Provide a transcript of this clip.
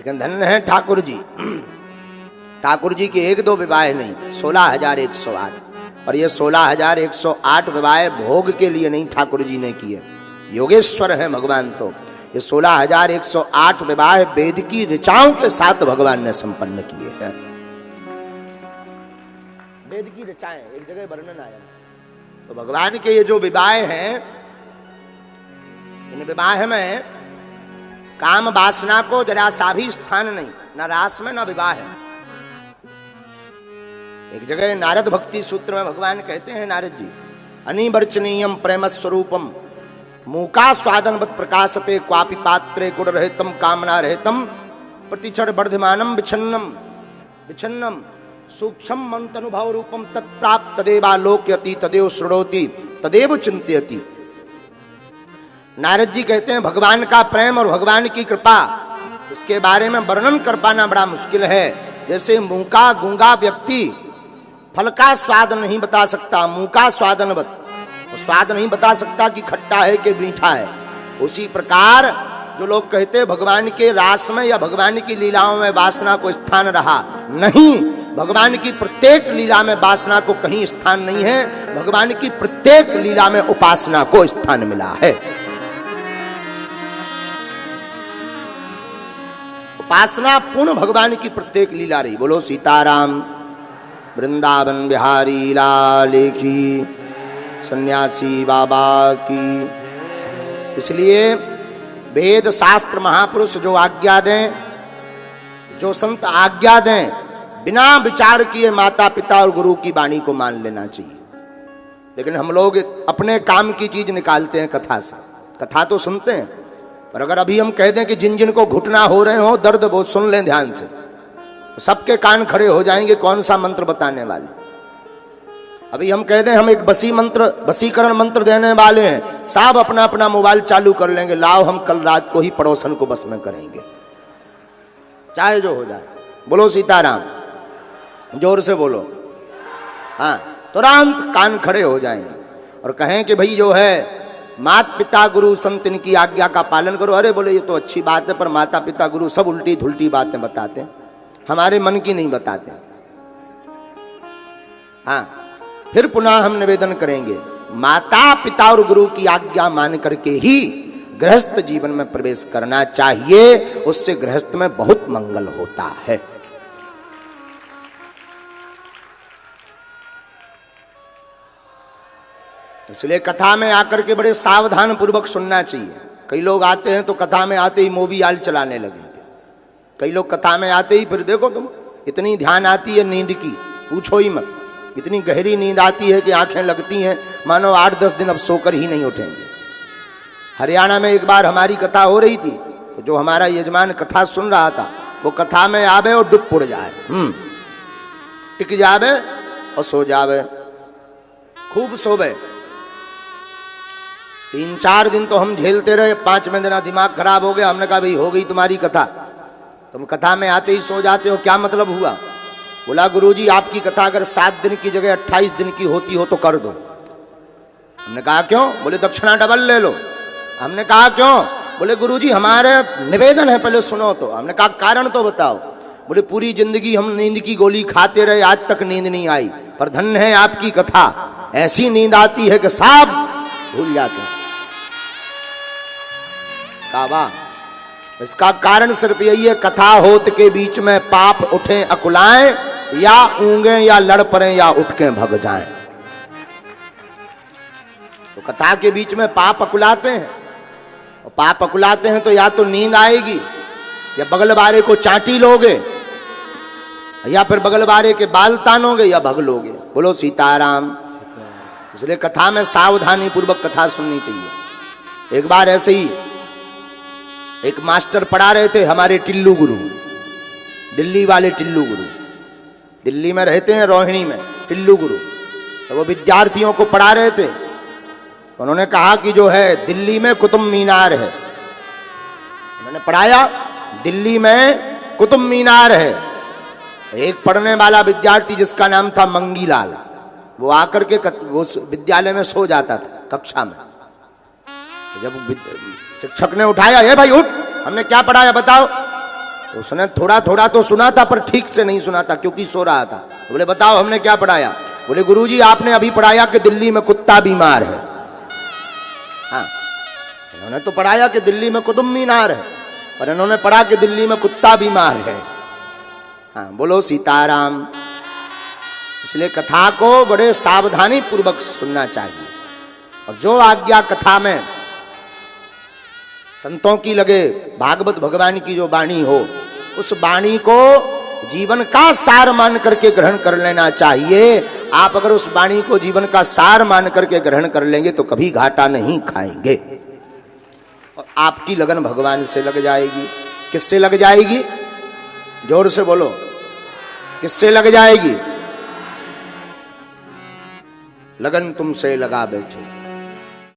लेकिन धन्य है ठाकुर जी। ठाकुर जी के 1-2 विवाह नहीं, 16,108। और ये 16,108 विवाह भोग के लिए नहीं ठाकुर जी ने किए, योगेश्वर है भगवान। तो ये 16,108 विवाह वेद की ऋचाओं के साथ भगवान ने संपन्न किए हैं। वेद की ऋचाएं, एक जगह वर्णन आया। तो भगवान के ये जो विवाह हैं, इन विवाह में काम वासना को जरा सा भी स्थान नहीं, ना रास में ना विवाह है। एक जगह नारद भक्ति सूत्र में भगवान कहते हैं, नारद जी, अनिवर्चनीयम प्रेम स्वरूपम मूका स्वादनवत प्रकाशते क्वापि पात्रे गुण रहितम कामना रहितम प्रतिक्षण वर्धमानम विच्छन्नम सूक्ष्म मंतनुभव रूपम तत्प्राप्त तदेवालोक्यति तदेव श्रुणोति तदेव चिंतयति। नारद जी कहते हैं भगवान का प्रेम और भगवान की कृपा, इसके बारे में वर्णन कर पाना बड़ा मुश्किल है। जैसे मूका गूंगा व्यक्ति फल का स्वाद नहीं बता सकता, मूका स्वादनवत, स्वाद नहीं बता सकता कि खट्टा है कि मीठा है। उसी प्रकार जो लोग कहते हैं भगवान के रास में या भगवान की लीलाओं में वासना को स्थान रहा, नहीं, भगवान की प्रत्येक लीला में वासना को कहीं स्थान नहीं है। भगवान की प्रत्येक लीला में उपासना को स्थान मिला है। उपासना पूर्ण भगवान की प्रत्येक लीला रही। बोलो सीताराम। वृंदावन बिहारी लाल की, सन्यासी बाबा की। इसलिए वेद शास्त्र महापुरुष जो आज्ञा दें, जो संत आज्ञा दें, बिना विचार किए माता पिता और गुरु की वाणी को मान लेना चाहिए। लेकिन हम लोग अपने काम की चीज निकालते हैं कथा से। कथा तो सुनते हैं, पर अगर अभी हम कह दें कि जिन जिन को घुटना हो रहे हो, दर्द बहुत, सुन लें ध्यान से, सबके कान खड़े हो जाएंगे। कौन सा मंत्र बताने वाले? अभी हम कह दें हम एक वसीकरण मंत्र देने वाले हैं, साहब अपना अपना मोबाइल चालू कर लेंगे, लाओ हम कल रात को ही पड़ोसन को बस में करेंगे, चाहे जो हो जाए। बोलो सीताराम, जोर से बोलो। हाँ, तुरंत कान खड़े हो जाएंगे और कहें कि भाई जो है माता पिता गुरु संत इनकी आज्ञा का पालन करो। अरे बोले ये तो अच्छी बात है, पर माता पिता गुरु सब उल्टी धुल्टी बातें बताते हैं, हमारे मन की नहीं बताते। हाँ, फिर पुनः हम निवेदन करेंगे, माता पिता और गुरु की आज्ञा मान करके ही गृहस्थ जीवन में प्रवेश करना चाहिए। उससे गृहस्थ में बहुत मंगल होता है। इसलिए कथा में आकर के बड़े सावधान पूर्वक सुनना चाहिए। कई लोग आते हैं तो कथा में आते ही मोबाइल चलाने लगेंगे। कई लोग कथा में आते ही, फिर देखो तुम, इतनी ध्यान आती है नींद की, पूछो ही मत। इतनी गहरी नींद आती है कि आंखें लगती हैं मानो 8-10 दिन अब सोकर ही नहीं उठेंगे। हरियाणा में एक बार हमारी कथा हो रही थी, तो जो हमारा यजमान कथा सुन रहा था, वो कथा में आवे और डुब पुड़ जाए, टिक जावे और सो जावे, खूब सोवे। 3-4 दिन तो हम झेलते रहे। 5वें दिन दिमाग खराब हो गया। हमने कहा भाई हो गई तुम्हारी कथा, तुम कथा में आते ही सो जाते हो, क्या मतलब हुआ? बोला गुरुजी आपकी कथा अगर 7 दिन की जगह 28 दिन की होती हो तो कर दो। हमने कहा क्यों? बोले दक्षिणा डबल ले लो। हमने कहा क्यों? बोले गुरुजी हमारे निवेदन है, पहले सुनो तो। हमने कहा कारण तो बताओ। बोले पूरी जिंदगी हम नींद की गोली खाते रहे, आज तक नींद नहीं आई, पर धन्य है आपकी कथा, ऐसी नींद आती है कि सब भूल जाते हैं। कहा वाह, इसका कारण सिर्फ यही है, कथा होत के बीच में पाप उठे अकुलाएं, या ऊंगे या लड़ पड़े या उठ के भग जाएं। तो कथा के बीच में पाप अकुलाते हैं, और पाप अकुलाते हैं तो या तो नींद आएगी, या बगल वाले को चाटी लोगे, या फिर बगल वाले के बाल तानोगे, या भग लोगे। बोलो सीताराम। इसलिए कथा में सावधानी पूर्वक कथा सुननी चाहिए। एक बार ऐसे ही एक मास्टर पढ़ा रहे थे, हमारे टिल्लू गुरु, दिल्ली वाले टिल्लू गुरु, दिल्ली में रहते हैं रोहिणी में, टिल्लू गुरु। तो वो विद्यार्थियों को पढ़ा रहे थे। तो उन्होंने कहा कि जो है दिल्ली में कुतुब मीनार है। उन्होंने पढ़ाया दिल्ली में कुतुब मीनार है। एक पढ़ने वाला विद्यार्थी जिसका नाम था मंगीलाल, वो आकर के वो विद्यालय में सो जाता था कक्षा में। जब शिक्षक ने उठाया, हे भाई उठ, हमने क्या पढ़ाया बताओ। उसने थोड़ा थोड़ा तो सुना था पर ठीक से नहीं सुना था क्योंकि सो रहा था। बोले बताओ हमने क्या पढ़ाया? बोले गुरुजी आपने अभी पढ़ाया कि दिल्ली में कुत्ता बीमार है। हाँ, इन्होंने तो पढ़ाया कि दिल्ली में कुतुब मीनार है, पर इन्होंने पढ़ा कि दिल्ली में कुत्ता बीमार है। हाँ, बोलो सीताराम। इसलिए कथा को बड़े सावधानी पूर्वक सुनना चाहिए, और जो आज्ञा कथा में संतों की लगे, भागवत भगवान की जो वाणी हो, उस वाणी को जीवन का सार मान करके ग्रहण कर लेना चाहिए। आप अगर उस वाणी को जीवन का सार मान करके ग्रहण कर लेंगे तो कभी घाटा नहीं खाएंगे, और आपकी लगन भगवान से लग जाएगी। किससे लग जाएगी? जोर से बोलो, किससे लग जाएगी? लगन तुमसे लगा बैठे।